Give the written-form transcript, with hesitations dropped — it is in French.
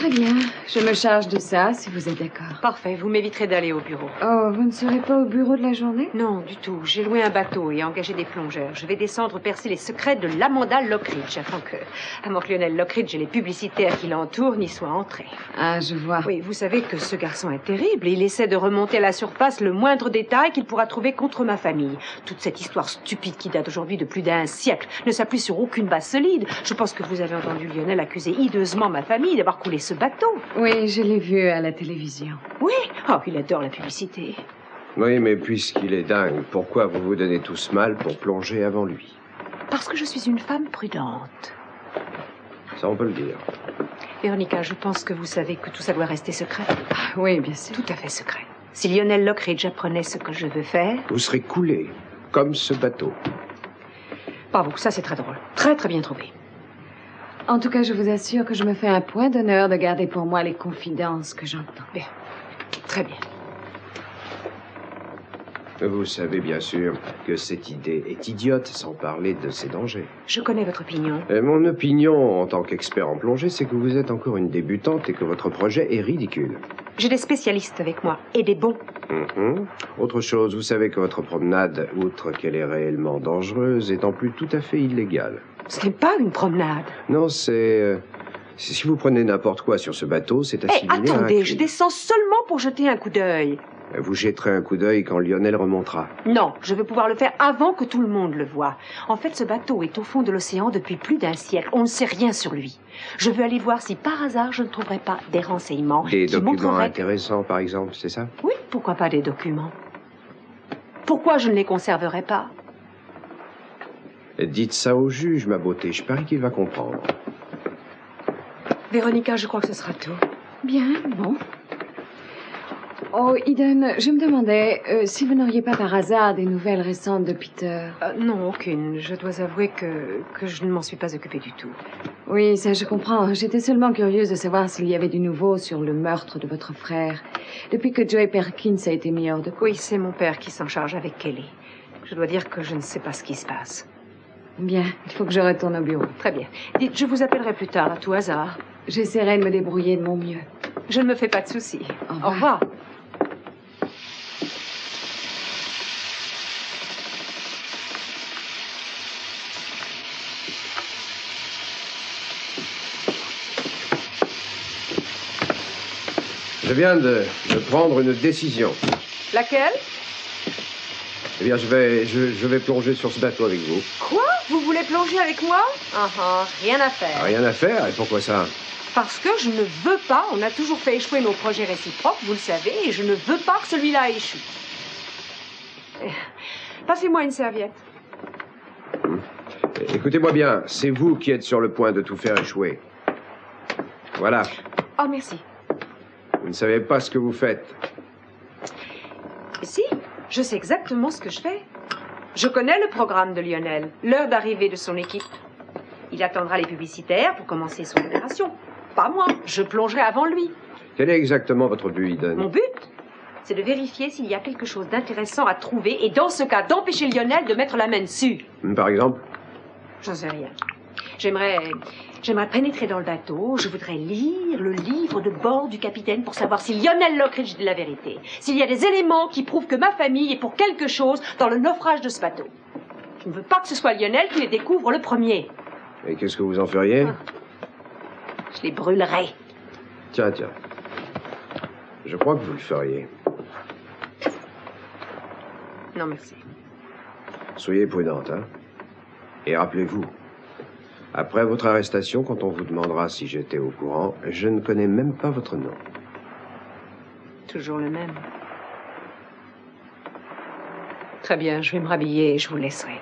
Très bien. Je me charge de ça, si vous êtes d'accord. Parfait, vous m'éviterez d'aller au bureau. Oh, vous ne serez pas au bureau de la journée? Non, du tout. J'ai loué un bateau et engagé des plongeurs. Je vais descendre percer les secrets de l'Amanda Lockridge avant que Lionel Lockridge et les publicitaires qui l'entourent n'y soient entrés. Ah, je vois. Oui, vous savez que ce garçon est terrible. Il essaie de remonter à la surface le moindre détail qu'il pourra trouver contre ma famille. Toute cette histoire stupide qui date aujourd'hui de plus d'un siècle ne s'appuie sur aucune base solide. Je pense que vous avez entendu Lionel accuser hideusement ma famille d'avoir coulé ce bateau. Oui, je l'ai vu à la télévision. Oui? Oh, il adore la publicité. Oui, mais puisqu'il est dingue, pourquoi vous vous donnez tous mal pour plonger avant lui? Parce que je suis une femme prudente. Ça, on peut le dire. Véronica, je pense que vous savez que tout ça doit rester secret. Ah, oui, bien sûr. Tout à fait secret. Si Lionel Lockridge apprenait ce que je veux faire... Vous serez coulé, comme ce bateau. Bravo, ça c'est très drôle. Très, très bien trouvé. En tout cas, je vous assure que je me fais un point d'honneur de garder pour moi les confidences que j'entends. Bien. Très bien. Vous savez bien sûr que cette idée est idiote, sans parler de ses dangers. Je connais votre opinion. Et mon opinion, en tant qu'expert en plongée, c'est que vous êtes encore une débutante et que votre projet est ridicule. J'ai des spécialistes avec moi, et des bons. Autre chose, vous savez que votre promenade, outre qu'elle est réellement dangereuse, est en plus tout à fait illégale. Ce n'est pas une promenade. Non, si vous prenez n'importe quoi sur ce bateau, c'est assimilé à un attendez, crime. je descends seulement pour jeter un coup d'œil. Vous jetterez un coup d'œil quand Lionel remontera. Non, je veux pouvoir le faire avant que tout le monde le voie. En fait, ce bateau est au fond de l'océan depuis plus d'un siècle. On ne sait rien sur lui. Je veux aller voir si par hasard je ne trouverai pas des renseignements Des qui documents montreraient... intéressants, par exemple, c'est ça? Oui, pourquoi pas des documents? Pourquoi je ne les conserverai pas? Dites ça au juge, ma beauté. Je parie qu'il va comprendre. Véronica, je crois que ce sera tout. Bien, bon. Oh, Eden, je me demandais si vous n'auriez pas par hasard des nouvelles récentes de Peter. Non, aucune. Je dois avouer que je ne m'en suis pas occupée du tout. Oui, ça je comprends. J'étais seulement curieuse de savoir s'il y avait du nouveau sur le meurtre de votre frère, depuis que Joey Perkins a été mis hors de cause. Oui, c'est mon père qui s'en charge avec Kelly. Je dois dire que je ne sais pas ce qui se passe. Bien, il faut que je retourne au bureau. Très bien. Dites, je vous appellerai plus tard, à tout hasard. J'essaierai de me débrouiller de mon mieux. Je ne me fais pas de soucis. Au revoir. Au revoir. Je viens de prendre une décision. Laquelle? Eh bien, je vais plonger sur ce bateau avec vous. Quoi? Vous voulez plonger avec moi? Rien à faire. Rien à faire, et pourquoi ça? Parce que je ne veux pas, on a toujours fait échouer nos projets réciproques, vous le savez, et je ne veux pas que celui-là échoue. Passez-moi une serviette. Écoutez-moi bien, c'est vous qui êtes sur le point de tout faire échouer. Voilà. Oh, merci. Vous ne savez pas ce que vous faites. Si, je sais exactement ce que je fais. Je connais le programme de Lionel, l'heure d'arrivée de son équipe. Il attendra les publicitaires pour commencer son opération. Pas moi, je plongerai avant lui. Quel est exactement votre but, Eden? Mon but, c'est de vérifier s'il y a quelque chose d'intéressant à trouver et dans ce cas, d'empêcher Lionel de mettre la main dessus. Par exemple? J'en sais rien. J'aimerais pénétrer dans le bateau. Je voudrais lire le livre de bord du capitaine pour savoir si Lionel Lockridge dit la vérité. S'il y a des éléments qui prouvent que ma famille est pour quelque chose dans le naufrage de ce bateau. Je ne veux pas que ce soit Lionel qui les découvre le premier. Et qu'est-ce que vous en feriez? Je les brûlerai. Tiens. Je crois que vous le feriez. Non, merci. Soyez prudente, hein. Et rappelez-vous, après votre arrestation, quand on vous demandera si j'étais au courant, je ne connais même pas votre nom. Toujours le même. Très bien, je vais me rhabiller et je vous laisserai.